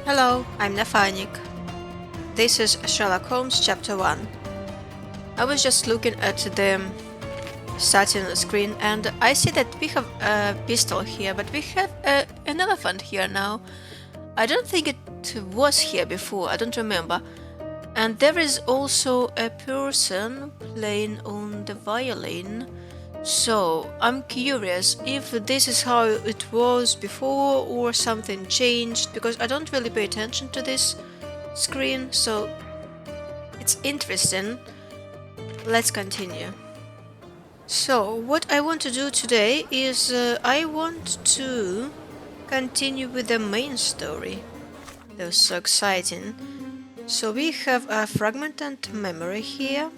Hello, I'm Nafanik. This is Sherlock Holmes Chapter 1. I was just looking at the satin screen and I see that we have a pistol here, but we have an elephant here now. I don't think it was here before, I don't remember. And there is also a person playing on the violin. So, I'm curious if this is how it was before or something changed, because I don't really pay attention to this screen, so it's interesting. Let's continue. So, what I want to do today is I want to continue with the main story. That was so exciting. So, we have a fragmented memory here.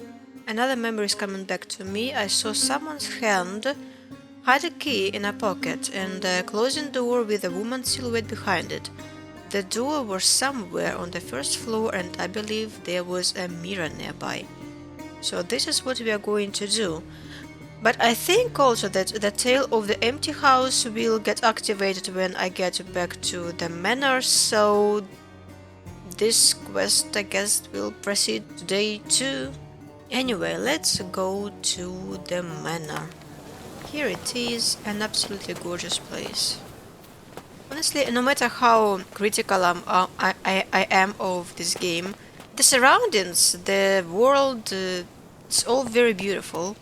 Another memory is coming back to me. I saw someone's hand hide a key in a pocket and a closing door with a woman's silhouette behind it. The door was somewhere on the first floor and I believe there was a mirror nearby. So this is what we are going to do. But I think also that the tale of the empty house will get activated when I get back to the manor, so this quest I guess will proceed today too. Anyway, let's go to the manor. Here it is, an absolutely gorgeous place. Honestly, no matter how critical I am of this game, the surroundings, the world, it's all very beautiful.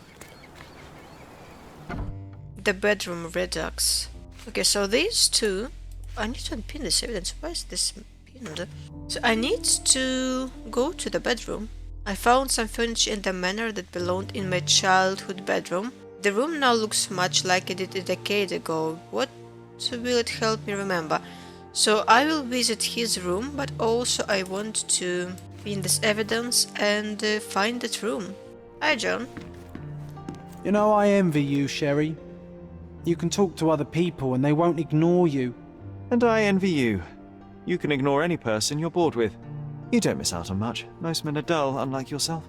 The bedroom redux. Okay, so these two... I need to unpin this evidence. Why is this pinned? So I need to go to the bedroom. I found some furniture in the manor that belonged in my childhood bedroom. The room now looks much like it did a decade ago. What will it help me remember? So I will visit his room, but also I want to pin this evidence and find that room. Hi, John. You know, I envy you, Sherry. You can talk to other people and they won't ignore you. And I envy you. You can ignore any person you're bored with. You don't miss out on much. Most men are dull, unlike yourself.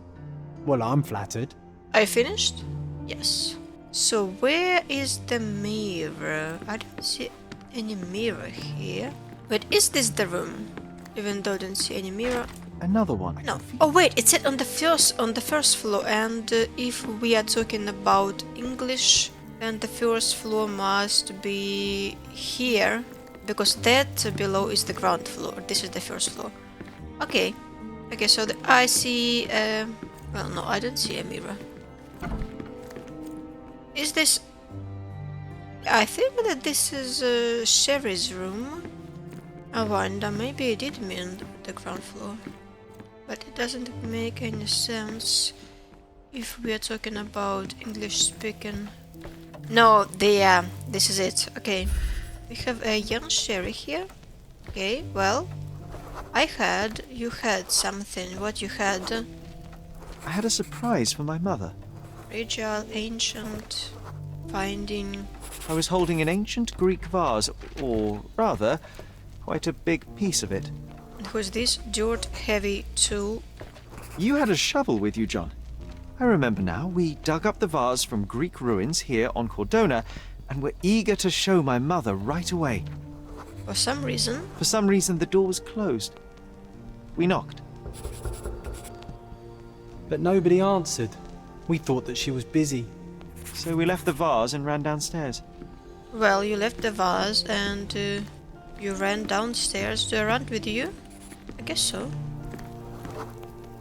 Well, I'm flattered. I finished? Yes. So where is the mirror? I don't see any mirror here. Wait, is this the room? Even though I don't see any mirror. Another one. No. Oh wait, it said on the first floor, and if we are talking about English, then the first floor must be here, because that below is the ground floor. This is the first floor. Okay. Okay, so I see... well, no, I don't see a mirror. Is this... I think that this is Sherry's room. I wonder, maybe I did mean the ground floor. But it doesn't make any sense if we are talking about English speaking. No, this is it. Okay. We have a young Sherry here. Okay, well... You had something. What you had? I had a surprise for my mother. Fragile, ancient, finding... I was holding an ancient Greek vase, or rather, quite a big piece of it. Who's this dirt-heavy tool? You had a shovel with you, John. I remember now. We dug up the vase from Greek ruins here on Cordona, and were eager to show my mother right away. For some reason, the door was closed. We knocked. But nobody answered. We thought that she was busy. So we left the vase and ran downstairs. well, you left the vase and you ran downstairs. Do I run with you? I guess so.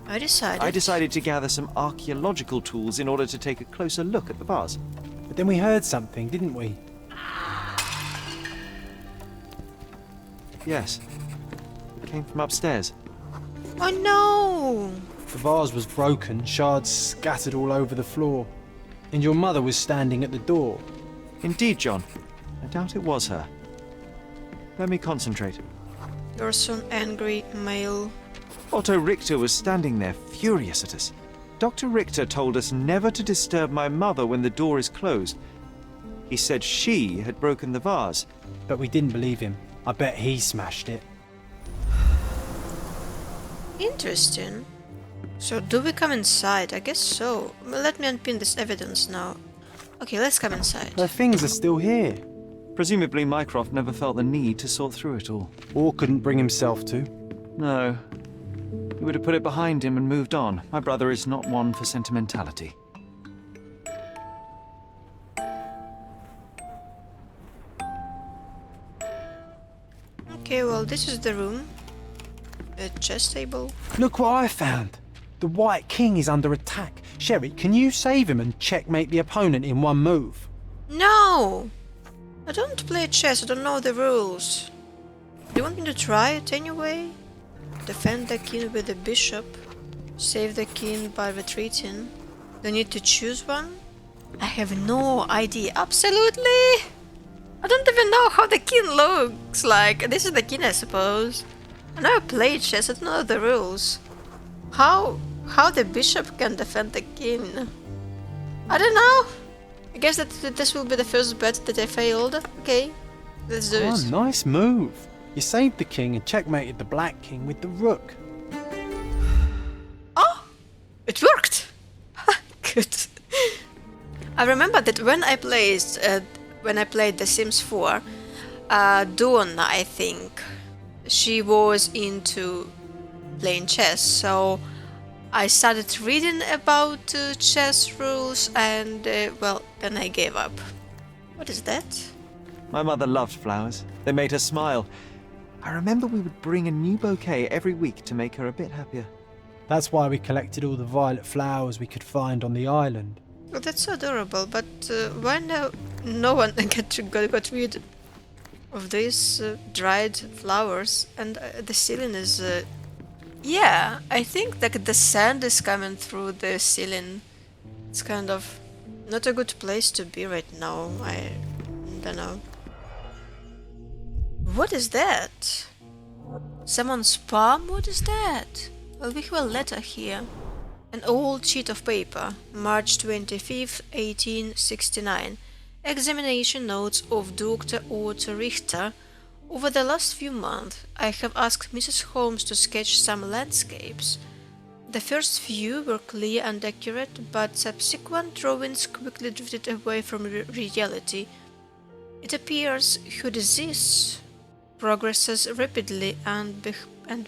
I decided to gather some archaeological tools in order to take a closer look at the vase. But then we heard something, didn't we? Yes. It came from upstairs. Oh no! The vase was broken, shards scattered all over the floor. And your mother was standing at the door. Indeed, John. I doubt it was her. Let me concentrate. You're so angry, male. Otto Richter was standing there, furious at us. Dr. Richter told us never to disturb my mother when the door is closed. He said she had broken the vase. But we didn't believe him. I bet he smashed it. Interesting. So, do we come inside? I guess so. Let me unpin this evidence now. Okay, let's come inside. Her things are still here. Presumably Mycroft never felt the need to sort through it all. Or couldn't bring himself to. No. He would have put it behind him and moved on. My brother is not one for sentimentality. Okay, well, this is the room. A chess table. Look what I found. The White King is under attack. Sherry, can you save him and checkmate the opponent in one move? No! I don't play chess, I don't know the rules. Do you want me to try it anyway? Defend the king with the bishop. Save the king by retreating. Do I need to choose one? I have no idea. Absolutely! I don't even know how the king looks like. This is the king, I suppose. I never played chess, I don't know the rules. How the bishop can defend the king? I don't know. I guess that this will be the first bet that I failed. Okay, let's do it. Nice move. You saved the king and checkmated the Black King with the rook. Oh, it worked. Good. I remember that when I played The Sims 4, Dawn, I think, she was into playing chess, so I started reading about chess rules and, well, then I gave up. What is that? My mother loved flowers. They made her smile. I remember we would bring a new bouquet every week to make her a bit happier. That's why we collected all the violet flowers we could find on the island. Well, that's so adorable, but why no one got rid of these dried flowers? And the ceiling is... yeah, I think that the sand is coming through the ceiling. It's kind of not a good place to be right now. I don't know. What is that? Someone's palm? What is that? Well, we have a letter here. An old sheet of paper, March 25th, 1869. Examination notes of Dr. Otto Richter. Over the last few months, I have asked Mrs. Holmes to sketch some landscapes. The first few were clear and accurate, but subsequent drawings quickly drifted away from reality. It appears her disease progresses rapidly, and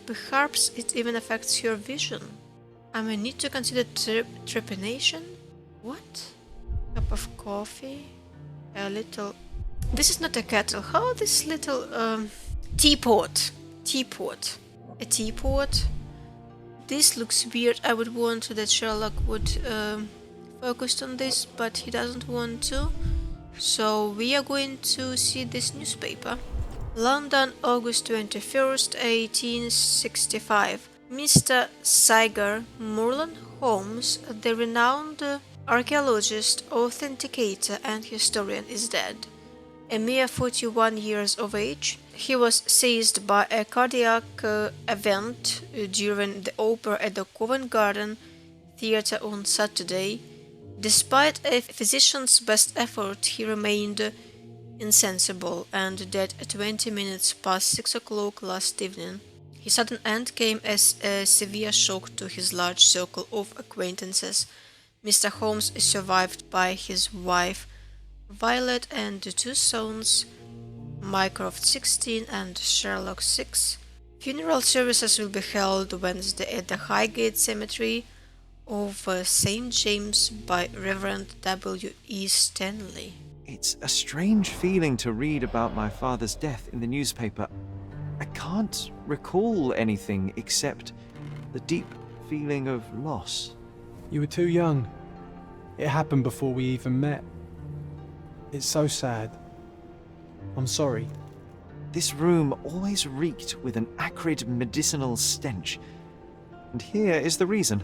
perhaps it even affects her vision. I may need to consider trepanation. What? Cup of coffee? A little... This is not a kettle. How this little... teapot. Teapot. A teapot. This looks weird. I would want that Sherlock would focus on this, but he doesn't want to. So we are going to see this newspaper. London, August 21st, 1865. Mr. Sagar Moreland Holmes, the renowned archaeologist, authenticator, and historian, is dead. A mere 41 years of age, he was seized by a cardiac event during the opera at the Covent Garden Theatre on Saturday. Despite a physician's best effort, he remained insensible and dead at 20 minutes past 6 o'clock last evening. His sudden end came as a severe shock to his large circle of acquaintances. Mr. Holmes is survived by his wife, Violet, and the two sons, Mycroft 16 and Sherlock 6. Funeral services will be held Wednesday at the Highgate Cemetery of St. James by Reverend W. E. Stanley. It's a strange feeling to read about my father's death in the newspaper. I can't recall anything except the deep feeling of loss. You were too young. It happened before we even met. It's so sad. I'm sorry. This room always reeked with an acrid medicinal stench. And here is the reason.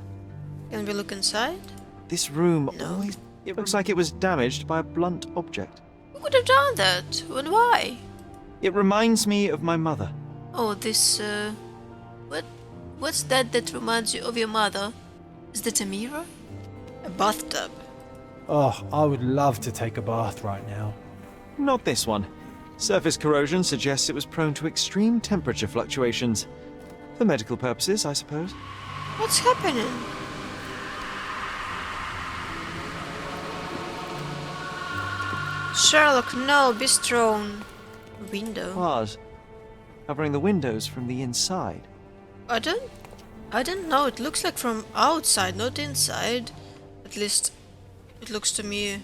Can we look inside? This room No. always... It looks like it was damaged by a blunt object. Who could have done that? And why? It reminds me of my mother. Oh, this, What's that reminds you of your mother? Is that a mirror? A bathtub? Oh, I would love to take a bath right now. Not this one. Surface corrosion suggests it was prone to extreme temperature fluctuations. For medical purposes, I suppose. What's happening? Sherlock, no, be strong. Window. Bars covering the windows from the inside. I don't know. It looks like from outside, not inside. At least it looks to me.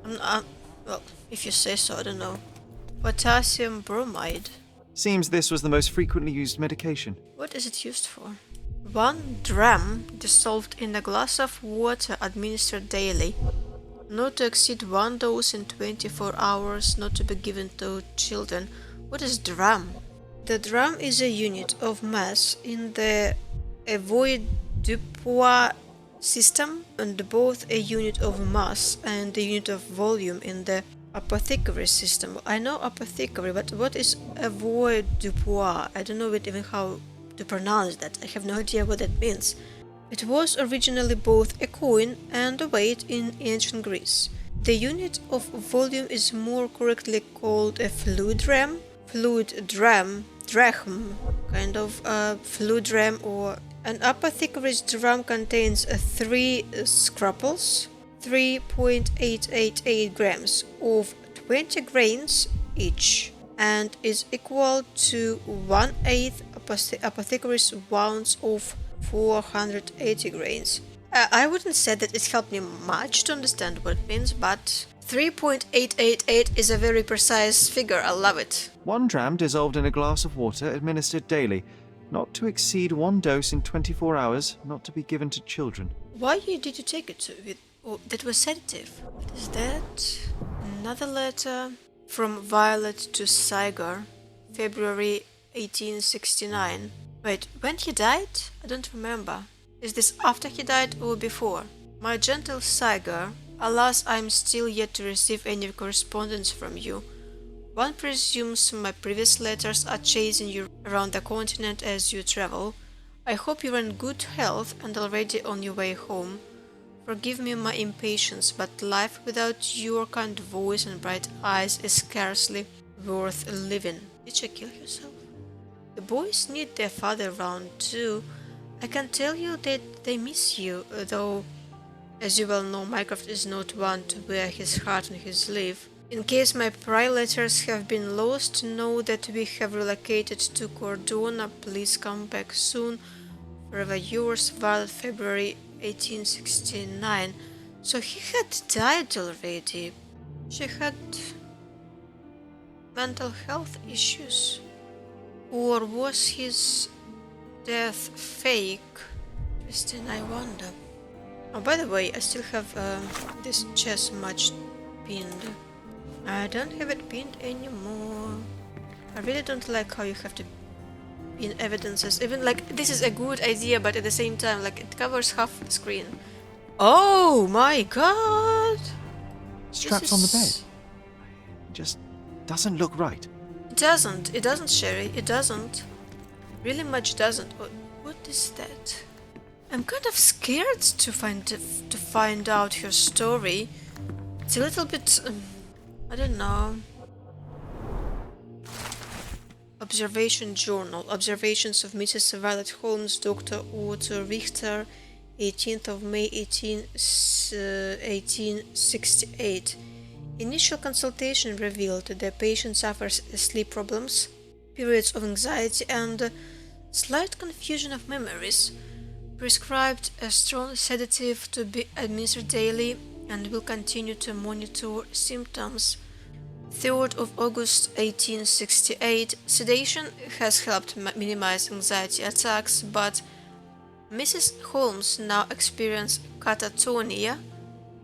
Well, if you say so, I don't know. Potassium bromide. Seems this was the most frequently used medication. What is it used for? 1 dram dissolved in a glass of water administered daily. Not to exceed 1 dose in 24 hours, not to be given to children. What is dram? The dram is a unit of mass in the avoirdupois system, and both a unit of mass and a unit of volume in the apothecary system. I know apothecary, but what is avoirdupois? I don't know even how to pronounce that. I have no idea what that means. It was originally both a coin and a weight in ancient Greece. The unit of volume is more correctly called a fluidram, drachm, kind of fluidram, or an apothecary's dram contains 3 scruples, 3.888 grams of 20 grains each, and is equal to 1/8 apothecary's ounce of 480 grains. I wouldn't say that it helped me much to understand what it means, but 3.888 is a very precise figure. I love it. 1 dram dissolved in a glass of water administered daily. Not to exceed 1 dose in 24 hours, not to be given to children. Why did you take it to it? Oh, that was sedative. What is that? Another letter from Violet to Saigar, February 1869. Wait, when he died? I don't remember. Is this after he died or before? My gentle Saigar, alas, I am still yet to receive any correspondence from you. One presumes my previous letters are chasing you around the continent as you travel. I hope you are in good health and already on your way home. Forgive me my impatience, but life without your kind voice and bright eyes is scarcely worth living. Did she kill herself? The boys need their father around too. I can tell you that they miss you, though, as you well know, Mycroft is not one to wear his heart on his sleeve. In case my prior letters have been lost, know that we have relocated to Cordona. Please come back soon. Forever yours, Violet, February 1869. So he had died already. She had mental health issues. Or was his death fake? Interesting, I wonder. Oh, by the way, I still have this chess match pinned. I don't have it pinned anymore. I really don't like how you have to pin evidences. Even like, this is a good idea, but at the same time, like, it covers half the screen. Oh my god! Straps on the bed. It just doesn't look right. It doesn't, Sherry, it doesn't. Really much doesn't. What is that? I'm kind of scared to find out her story. It's a little bit, I don't know. Observation Journal. Observations of Mrs. Violet Holmes, Dr. Otto Richter, 18th of May 1868. Initial consultation revealed the patient suffers sleep problems, periods of anxiety, and slight confusion of memories. Prescribed a strong sedative to be administered daily and will continue to monitor symptoms. 3rd of August 1868. Sedation has helped minimize anxiety attacks, but Mrs. Holmes now experiences catatonia,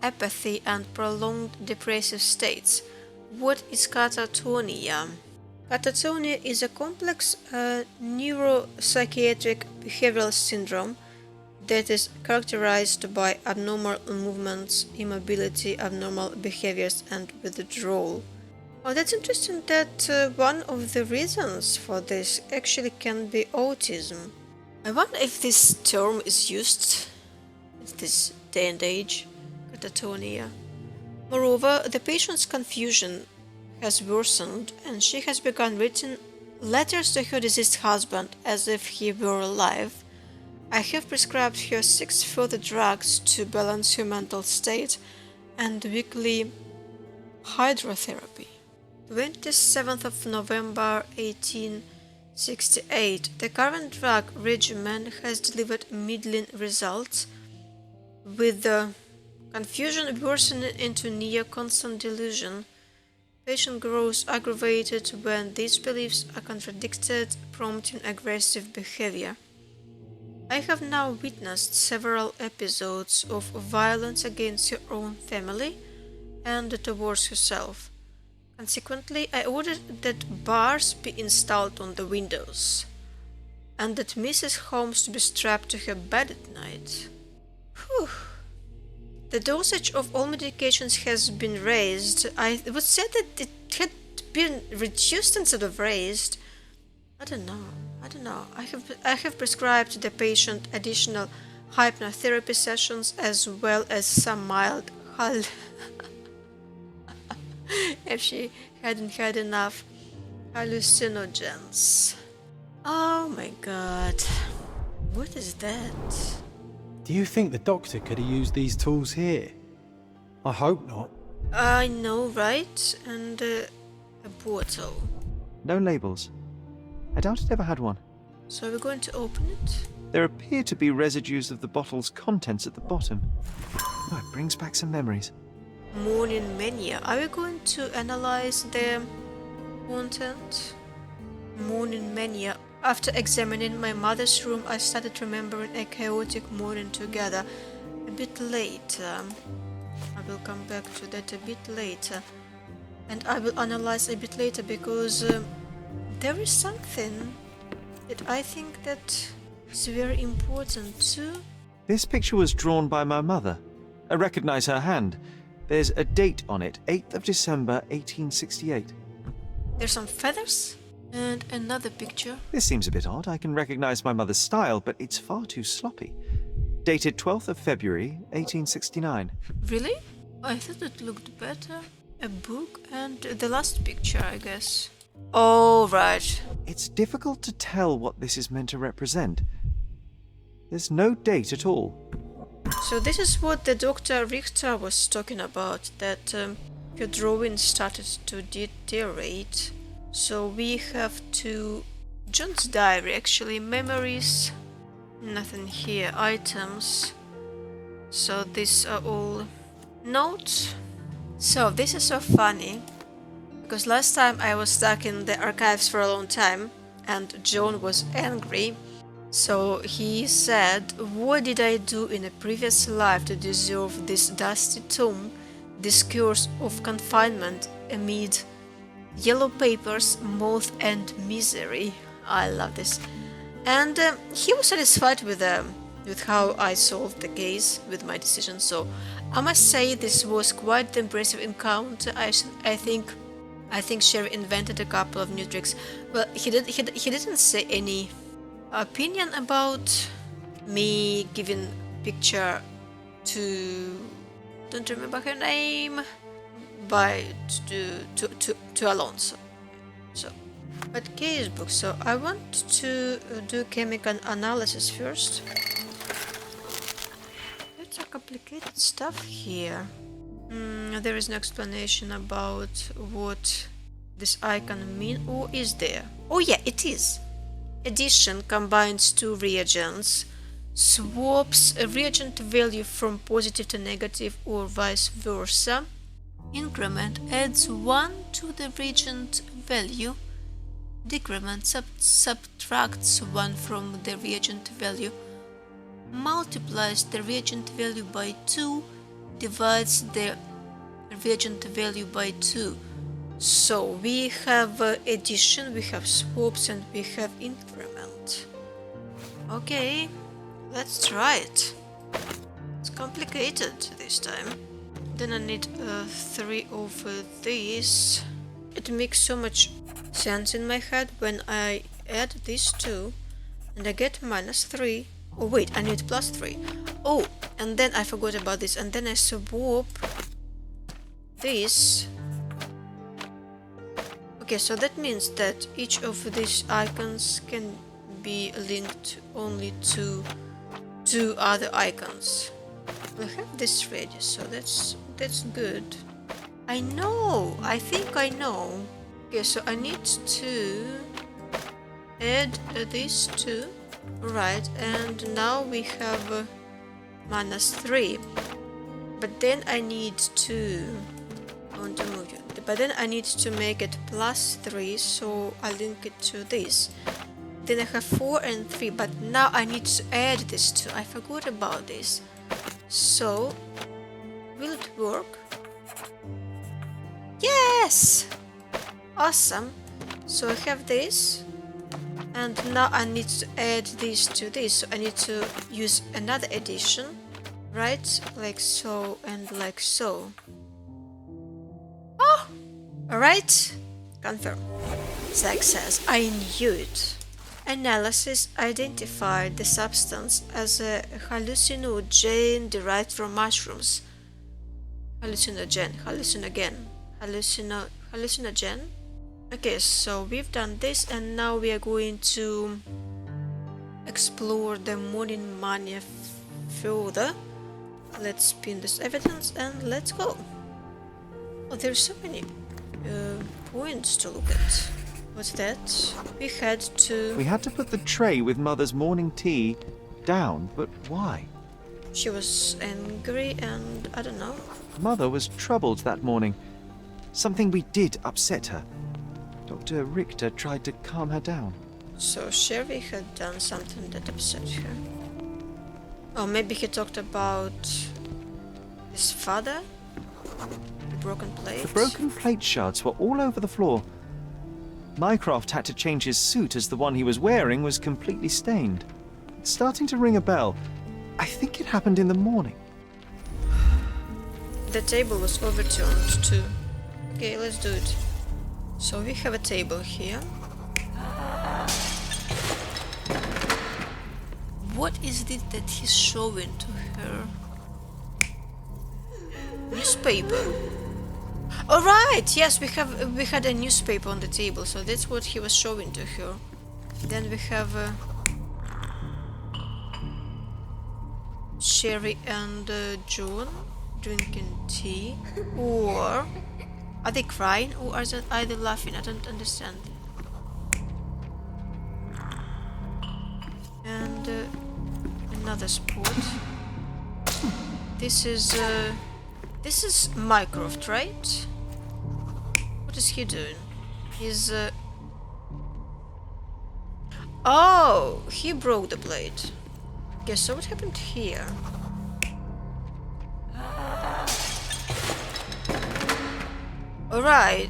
apathy, and prolonged depressive states. What is catatonia? Catatonia is a complex neuropsychiatric behavioral syndrome that is characterized by abnormal movements, immobility, abnormal behaviors, and withdrawal. Oh, that's interesting that one of the reasons for this actually can be autism. I wonder if this term is used in this day and age, catatonia. Moreover, the patient's confusion has worsened, and she has begun writing letters to her deceased husband as if he were alive. I have prescribed her 6 further drugs to balance her mental state, and weekly Hydrotherapy. 27th of November 1868. The current drug regimen has delivered middling results, with the confusion worsening into near constant delusion. Patient grows aggravated when these beliefs are contradicted, prompting aggressive behavior. I have now witnessed several episodes of violence against her own family and towards herself. Consequently, I ordered that bars be installed on the windows, and that Mrs. Holmes to be strapped to her bed at night. Whew. The dosage of all medications has been raised. I would say that it had been reduced instead of raised. I don't know. I have prescribed the patient additional hypnotherapy sessions as well as some mild if she hadn't had enough hallucinogens. Oh my god. What is that? Do you think the doctor could have used these tools here? I hope not. I know, right? And a bottle. No labels. I doubt it ever had one. So we're going to open it? There appear to be residues of the bottle's contents at the bottom. Oh, it brings back some memories. Morning Mania. Are we going to analyze the content? Morning Mania. After examining my mother's room, I started remembering a chaotic morning together. A bit later. I will come back to that a bit later. And I will analyze a bit later because there is something that I think that is very important too. This picture was drawn by my mother. I recognize her hand. There's a date on it, 8th of December, 1868. There's some feathers and another picture. This seems a bit odd. I can recognize my mother's style, but it's far too sloppy. Dated 12th of February, 1869. Really? I thought it looked better. A book and the last picture, I guess. Oh, right. It's difficult to tell what this is meant to represent. There's no date at all. So this is what the Dr. Richter was talking about, that your drawing started to deteriorate. So we have to... John's diary, actually, memories, nothing here, items. So these are all notes. So this is so funny, because last time I was stuck in the archives for a long time, and John was angry. So he said, what did I do in a previous life to deserve this dusty tomb, this curse of confinement amid yellow papers, moth and misery? I love this. And he was satisfied with how I solved the case, with my decision. So I must say this was quite the impressive encounter. I think Sherry invented a couple of new tricks. Well, he didn't say any opinion about me giving picture to, don't remember her name, by to Alonso. So, but case book. So I want to do chemical analysis first. It's a complicated stuff here. There is no explanation about what this icon mean, or is there? Oh yeah, it is. Addition combines two reagents, swaps a reagent value from positive to negative or vice versa. Increment adds 1 to the reagent value. Decrement subtracts 1 from the reagent value. Multiplies the reagent value by 2, divides the reagent value by 2. So we have addition, we have swaps, and we have increment. Okay, let's try it. It's complicated this time. Then I need 3 of these. It makes so much sense in my head when I add these two and I get -3. Oh wait, I need +3. Oh, and then I forgot about this, and then I swap this. Okay, so that means that each of these icons can be linked only to 2 other icons. We have this ready, so that's good. I know. I think I know. Okay, so I need to add these two. Right, and now we have -3. But then I need to... I want to move you. But then I need to make it +3, so I link it to this. Then I have 4 and 3, but now I need to add this 2. I forgot about this. So, will it work? Yes! Awesome. So I have this. And now I need to add this to this. So I need to use another addition. Right? Like so and like so. Oh! Alright. Confirm. Success. I knew it. Analysis identified the substance as a hallucinogen derived from mushrooms. Hallucinogen. Okay, so we've done this, and now we are going to explore the morning mania further. Let's spin this evidence and let's go. Oh, there's so many points to look at. What's that? We had to put the tray with Mother's morning tea down, but why? She was angry and I don't know. Mother was troubled that morning. Something we did upset her. Dr. Richter tried to calm her down. So Sherry had done something that upset her. Oh, maybe he talked about his father? The broken plate? The broken plate shards were all over the floor. Mycroft had to change his suit as the one he was wearing was completely stained. It's starting to ring a bell. I think it happened in the morning. The table was overturned too. Okay, let's do it. So we have a table here. What is it that he's showing to her? Newspaper. All right. Yes, we had a newspaper on the table, so that's what he was showing to her. Then we have Sherry and John drinking tea. Or are they crying or are they laughing? I don't understand. And another spot. This is Mycroft, right? What is he doing? He's oh, he broke the plate. Okay, so what happened here? Alright.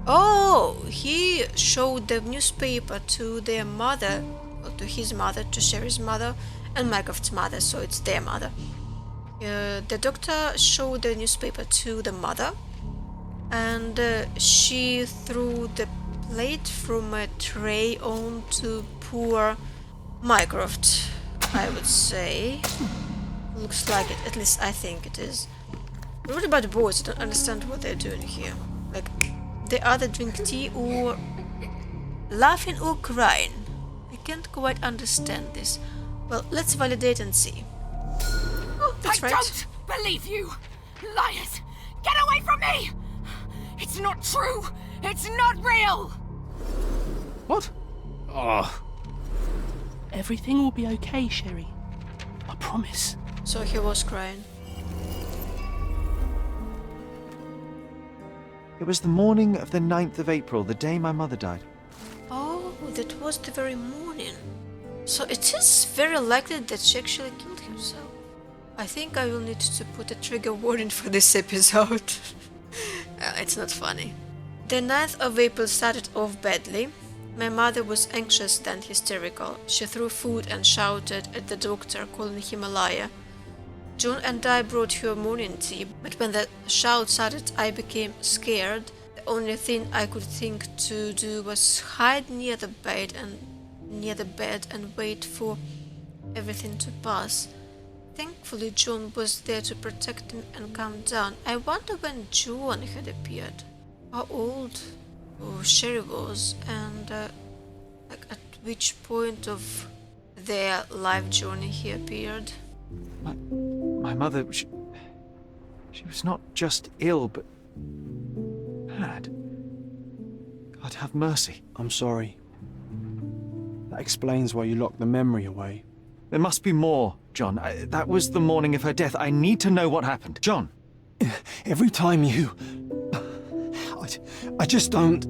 Oh, he showed the newspaper to their mother, or to his mother, to Sherry's mother, and Mycroft's mother, so it's their mother. The doctor showed the newspaper to the mother, and she threw the plate from a tray onto poor Mycroft, I would say. Looks like it, at least I think it is. But what about the boys? I don't understand what they're doing here. Like, they either drink tea or laughing or crying. I can't quite understand this. Well, let's validate and see. Oh, that's right. I don't believe you! Liars! Get away from me! It's not true! It's not real! What? Oh. Everything will be okay, Sherry. I promise. So he was crying. It was the morning of the 9th of April, the day my mother died. Oh, that was the very morning. So it is very likely that she actually killed herself. I think I will need to put a trigger warning for this episode. It's not funny. The 9th of April started off badly. My mother was anxious then hysterical. She threw food and shouted at the doctor, calling him a liar. John and I brought her morning tea, but when the shout started, I became scared. The only thing I could think to do was hide near the bed and wait for everything to pass. Thankfully, John was there to protect him and calm down. I wonder when John had appeared, how old Sherry was, and like at which point of their life journey he appeared. My mother, she was not just ill, but sad. God have mercy. I'm sorry. That explains why you locked the memory away. There must be more, John. That was the morning of her death. I need to know what happened. John! Every time you... I just don't...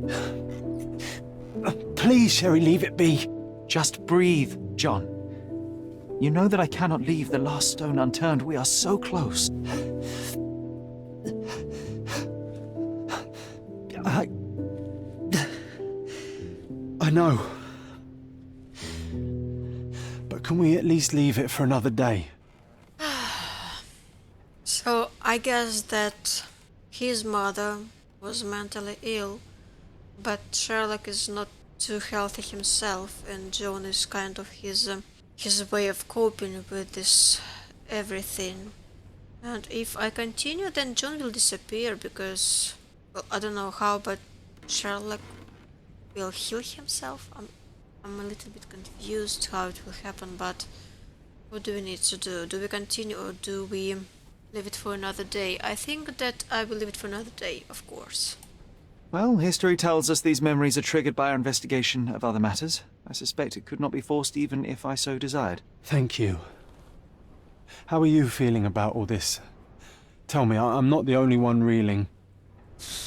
Please, Sherry, leave it be. Just breathe, John. You know that I cannot leave the last stone unturned. We are so close. I know. But can we at least leave it for another day? So I guess that his mother was mentally ill, but Sherlock is not too healthy himself, and John is kind of his way of coping with this everything. And if I continue, then John will disappear because, well, I don't know how, but Sherlock will heal himself. I'm a little bit confused how it will happen, but what do we need to do? Do we continue or do we leave it for another day? I think that I will leave it for another day, of course. Well, history tells us these memories are triggered by our investigation of other matters. I suspect it could not be forced even if I so desired. Thank you. How are you feeling about all this? Tell me, I'm not the only one reeling.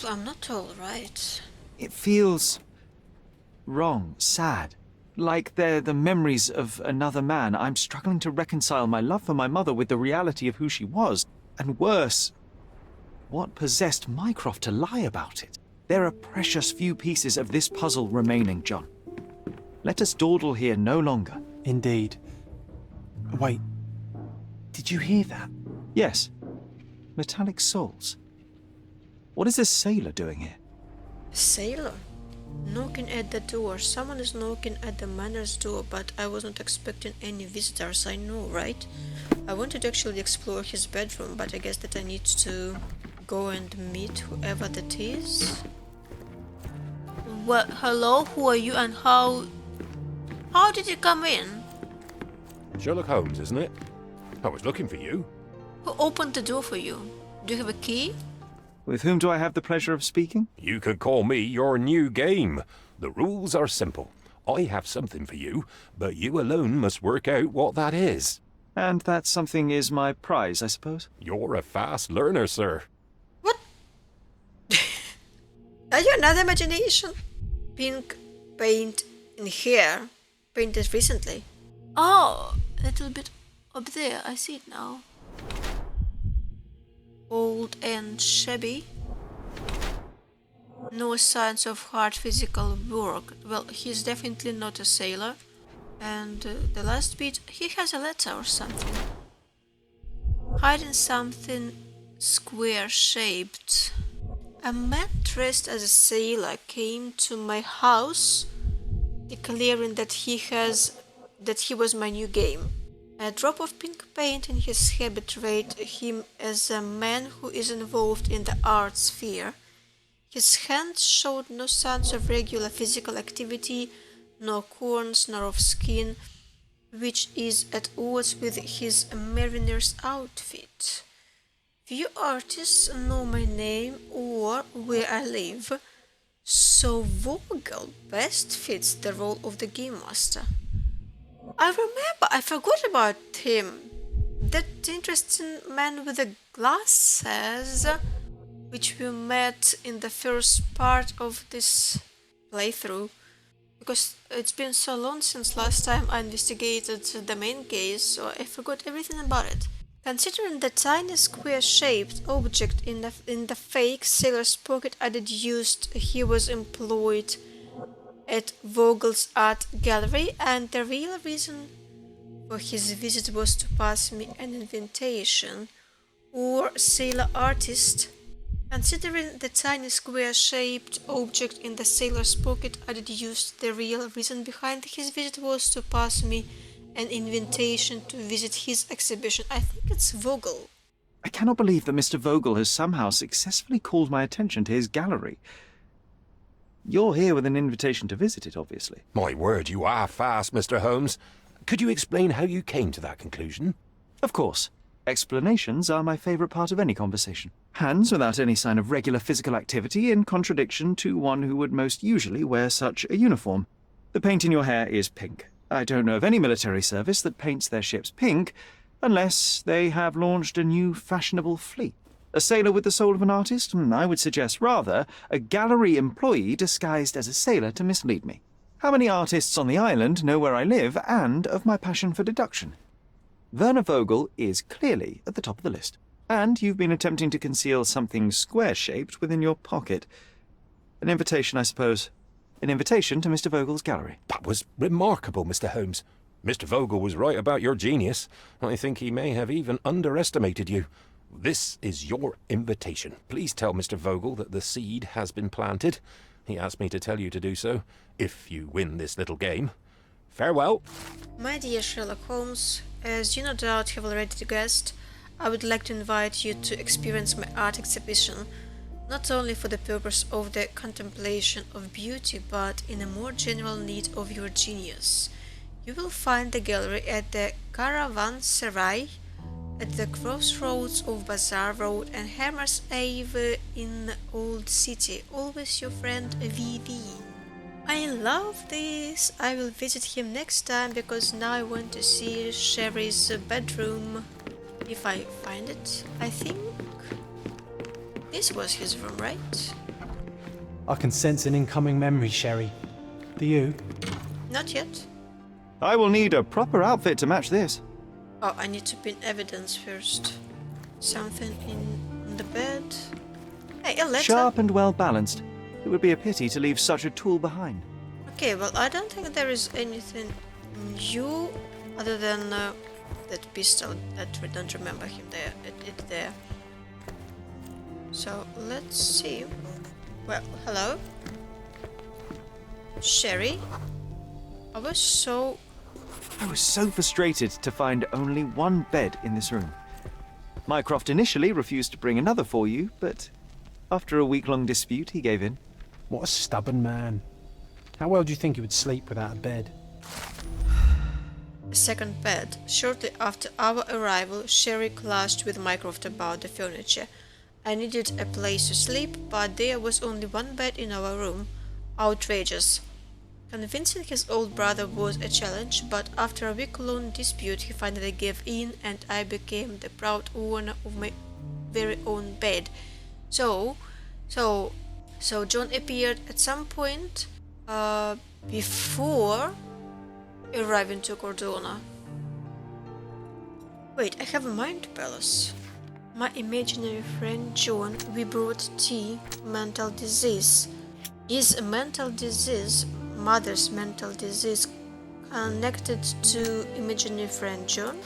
I'm not all right. It feels wrong, sad. Like they're the memories of another man. I'm struggling to reconcile my love for my mother with the reality of who she was. And worse, what possessed Mycroft to lie about it? There are precious few pieces of this puzzle remaining, John. Let us dawdle here no longer. Indeed. Wait, did you hear that? Yes. Metallic souls. What is this sailor doing here? Sailor? Knocking at the door. Someone is knocking at the manor's door, but I was not expecting any visitors, I know, right? I wanted to actually explore his bedroom, but I guess that I need to go and meet whoever that is. Well, hello, who are you and how did you come in? Sherlock Holmes, isn't it? I was looking for you. Who opened the door for you? Do you have a key? With whom do I have the pleasure of speaking? You could call me your new game. The rules are simple. I have something for you, but you alone must work out what that is. And that something is my prize, I suppose? You're a fast learner, sir. What? Are you another imagination? Pink paint in hair. Painted recently. Oh, a little bit up there. I see it now. Old and shabby. No signs of hard physical work. Well, he's definitely not a sailor. And the last bit, he has a letter or something. Hiding something square-shaped. A man dressed as a sailor came to my house, declaring that he was my new game. A drop of pink paint in his hair betrayed him as a man who is involved in the art sphere. His hands showed no signs of regular physical activity, nor corns, nor of skin, which is at odds with his mariner's outfit. Few artists know my name or where I live, so Vogel best fits the role of the game master. I remember, I forgot about him. That interesting man with the glasses, which we met in the first part of this playthrough. Because it's been so long since last time I investigated the main case, so I forgot everything about it. Considering the tiny square-shaped object in the fake sailor's pocket I deduced he was employed at Vogel's art gallery, and the real reason for his visit was to pass me an invitation, or sailor artist. Considering the tiny square-shaped object in the sailor's pocket I deduced the real reason behind his visit was to pass me an invitation to visit his exhibition. I think it's Vogel. I cannot believe that Mr. Vogel has somehow successfully called my attention to his gallery. You're here with an invitation to visit it, obviously. My word, you are fast, Mr. Holmes. Could you explain how you came to that conclusion? Of course. Explanations are my favorite part of any conversation. Hands without any sign of regular physical activity, in contradiction to one who would most usually wear such a uniform. The paint in your hair is pink. I don't know of any military service that paints their ships pink, unless they have launched a new fashionable fleet. A sailor with the soul of an artist? I would suggest rather a gallery employee disguised as a sailor to mislead me. How many artists on the island know where I live and of my passion for deduction? Werner Vogel is clearly at the top of the list. And you've been attempting to conceal something square-shaped within your pocket. An invitation, I suppose. An invitation to Mr. Vogel's gallery. That was remarkable, Mr. Holmes. Mr. Vogel was right about your genius. I think he may have even underestimated you. This is your invitation. Please tell Mr. Vogel that the seed has been planted. He asked me to tell you to do so, if you win this little game. Farewell. My dear Sherlock Holmes, as you no doubt have already guessed, I would like to invite you to experience my art exhibition, not only for the purpose of the contemplation of beauty, but in a more general need of your genius. You will find the gallery at the Caravanserai, at the crossroads of Bazaar Road and Hammers Ave in Old City. Always your friend VV. I love this. I will visit him next time because now I want to see Sherry's bedroom. If I find it, I think this was his room, right? I can sense an incoming memory, Sherry. Do you? Not yet. I will need a proper outfit to match this. Oh, I need to pin evidence first. Something in the bed. Hey, a letter. Sharp and well balanced. It would be a pity to leave such a tool behind. Okay, well, I don't think there is anything new other than that pistol. That we don't remember him there. It there. So let's see. Well, hello, Sherry. I was so frustrated to find only one bed in this room. Mycroft initially refused to bring another for you, but after a week-long dispute, he gave in. What a stubborn man. How well do you think he would sleep without a bed? a second bed. Shortly after our arrival, Sherry clashed with Mycroft about the furniture. I needed a place to sleep, but there was only one bed in our room. Outrageous. Convincing his old brother was a challenge, but after a week-long dispute he finally gave in and I became the proud owner of my very own bed. So John appeared at some point before arriving to Cordona. Wait, I have a mind palace. My imaginary friend John, we brought tea, mental disease. Is a mental disease, mother's mental disease, connected to imaginary friend John?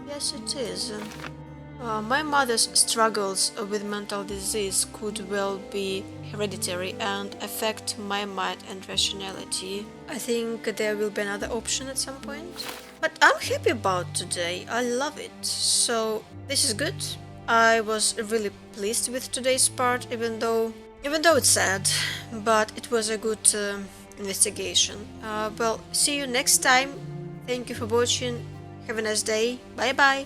Yes, it is. My mother's struggles with mental disease could well be hereditary and affect my mind and rationality. I think there will be another option at some point. But I'm happy about today. I love it. So this is good. I was really pleased with today's part, even though it's sad, but it was a good investigation. Well, see you next time. Thank you for watching. Have a nice day. Bye bye.